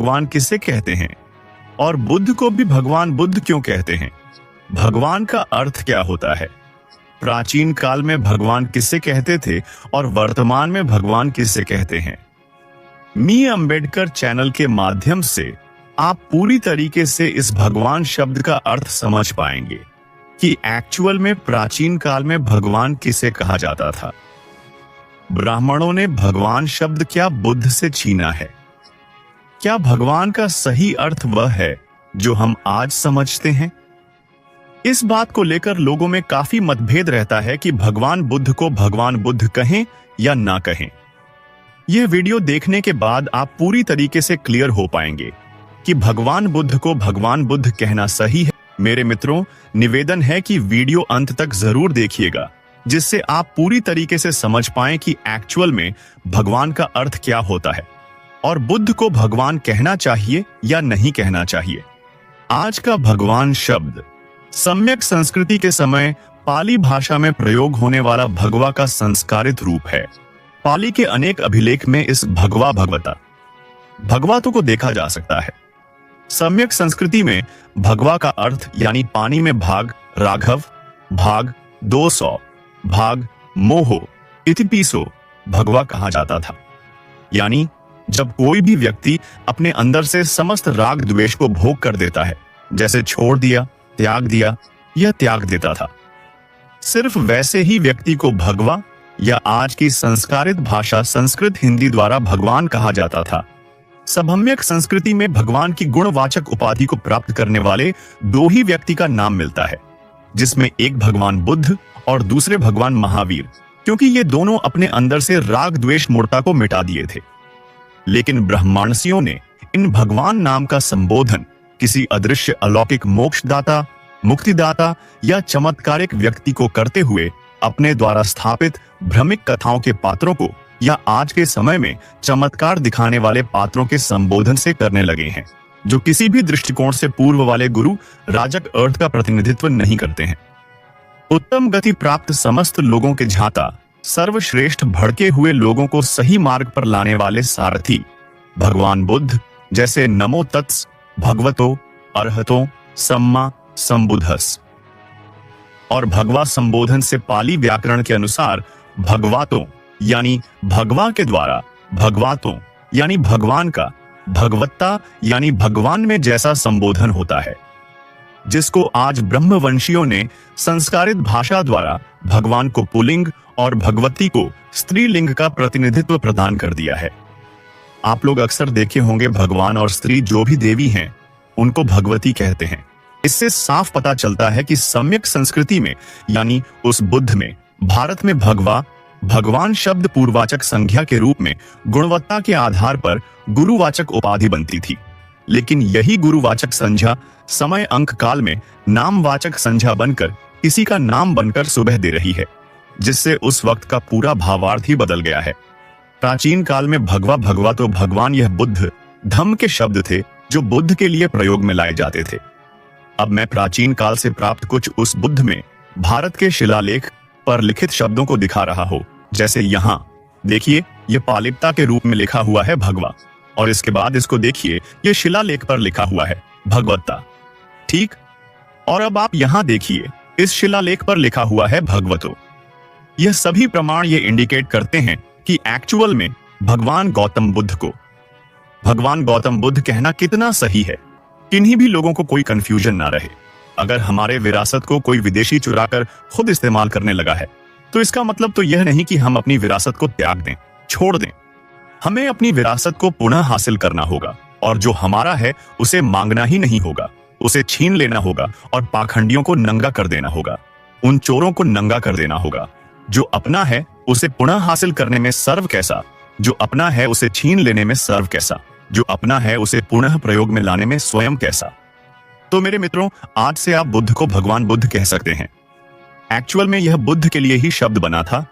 भगवान किसे कहते हैं और बुद्ध को भी भगवान बुद्ध क्यों कहते हैं? भगवान का अर्थ क्या होता है? प्राचीन काल में भगवान किसे कहते थे और वर्तमान में भगवान किसे कहते हैं? मी अंबेडकर चैनल के माध्यम से आप पूरी तरीके से इस भगवान शब्द का अर्थ समझ पाएंगे कि एक्चुअल में प्राचीन काल में भगवान किसे कहा जाता था। ब्राह्मणों ने भगवान शब्द क्या बुद्ध से छीना है? क्या भगवान का सही अर्थ वह है जो हम आज समझते हैं? इस बात को लेकर लोगों में काफी मतभेद रहता है कि भगवान बुद्ध को भगवान बुद्ध कहें या ना कहें। यह वीडियो देखने के बाद आप पूरी तरीके से क्लियर हो पाएंगे कि भगवान बुद्ध को भगवान बुद्ध कहना सही है। मेरे मित्रों, निवेदन है कि वीडियो अंत तक जरूर देखिएगा, जिससे आप पूरी तरीके से समझ पाएं कि एक्चुअल में भगवान का अर्थ क्या होता है और बुद्ध को भगवान कहना चाहिए या नहीं कहना चाहिए। आज का भगवान शब्द सम्यक संस्कृति के समय पाली भाषा में प्रयोग होने वाला भगवा का संस्कारित रूप है। पाली के अनेक अभिलेख में इस भगवा भगवता भगवातों को देखा जा सकता है। सम्यक संस्कृति में भगवा का अर्थ यानी पानी में भाग, राघव, भाग 200, भाग मोहो इतिपिसो भगवा कहा जाता था। यानी जब कोई भी व्यक्ति अपने अंदर से समस्त राग द्वेष को भोग कर देता है, जैसे छोड़ दिया, त्याग दिया या त्याग देता था। सिर्फ वैसे ही व्यक्ति को भगवा या आज की संस्कारित भाषा संस्कृत हिंदी द्वारा भगवान कहा जाता था। सम्यक संस्कृति में भगवान की गुणवाचक उपाधि को प्राप्त करने वाले दो ही व्यक्ति का नाम मिलता है, जिसमें एक भगवान बुद्ध और दूसरे भगवान महावीर, क्योंकि ये दोनों अपने अंदर से राग द्वेष मूर्ता को मिटा दिए थे। लेकिन ब्रह्मांडसियों ने इन भगवान नाम का संबोधन किसी अदृश्य अलौकिक मोक्षदाता, मुक्तिदाता या चमत्कारिक व्यक्ति को करते हुए अपने द्वारा स्थापित भ्रमिक कथाओं के पात्रों को या आज के समय में चमत्कार दिखाने वाले पात्रों के संबोधन से करने लगे हैं, जो किसी भी दृष्टिकोण से पूर्व वाले गुरु राजक अर्थ का प्रतिनिधित्व नहीं करते हैं। उत्तम गति प्राप्त समस्त लोगों के झाता, सर्वश्रेष्ठ भड़के हुए लोगों को सही मार्ग पर लाने वाले सारथी भगवान बुद्ध, जैसे नमो तत्स भगवतो अर्हतो सम्मा संबुद्धस। और भगवा संबोधन से पाली व्याकरण के अनुसार भगवातों यानी भगवा के द्वारा भगवातों यानी भगवान का, भगवत्ता यानी भगवान में जैसा संबोधन होता है, जिसको आज ब्रह्मवंशियों ने संस्कारित भाषा द्वारा भगवान को पुल्लिंग और भगवती को स्त्रीलिंग का प्रतिनिधित्व प्रदान कर दिया है। आप लोग अक्सर देखे होंगे भगवान और स्त्री जो भी देवी हैं उनको भगवती कहते हैं। इससे साफ पता चलता है कि सम्यक संस्कृति में यानी उस बुद्ध में भारत में भगवा भगवान शब्द पूर्ववाचक संज्ञा के रूप में गुणवत्ता के आधार पर गुरुवाचक उपाधि बनती थी। लेकिन यही गुरुवाचक संज्ञा समय अंक काल में नामवाचक संज्ञा बनकर किसी का नाम बनकर सुबह दे रही है, जिससे उस वक्त का पूरा भावार्थ ही बदल गया है। प्राचीन काल में भगवा भगवा तो भगवान यह बुद्ध धम्म के शब्द थे जो बुद्ध के लिए प्रयोग में लाए जाते थे। अब मैं प्राचीन काल से प्राप्त कुछ उस बुद्ध में भारत के शिलालेख पर लिखित शब्दों को दिखा रहा हो। जैसे यहाँ देखिए, यह पालिप्ता के रूप में लिखा हुआ है भगवा, और इसके बाद इसको देखिए, यह शिलालेख पर लिखा हुआ है भगवत्ता। ठीक, और अब आप यहाँ देखिए, इस शिलालेख पर लिखा हुआ है भगवतो। यह सभी प्रमाण ये इंडिकेट करते हैं कि एक्चुअल में भगवान गौतम बुद्ध को भगवान गौतम बुद्ध कहना कितना सही है। किन्हीं भी लोगों को कोई कंफ्यूजन ना रहे। अगर हमारे विरासत को कोई विदेशी चुराकर खुद इस्तेमाल करने लगा है, तो इसका मतलब तो यह नहीं कि हम अपनी विरासत को त्याग दें, छोड़ दें। हमें अपनी विरासत को पुनः हासिल करना होगा, और जो हमारा है उसे मांगना ही नहीं होगा, उसे छीन लेना होगा और पाखंडियों को नंगा कर देना होगा, उन चोरों को नंगा कर देना होगा। जो अपना है उसे पुनः हासिल करने में सर्व कैसा, जो अपना है उसे छीन लेने में सर्व कैसा, जो अपना है उसे पुनः प्रयोग में लाने में स्वयं कैसा। तो मेरे मित्रों, आज से आप बुद्ध को भगवान बुद्ध कह सकते हैं। एक्चुअल में यह बुद्ध के लिए ही शब्द बना था,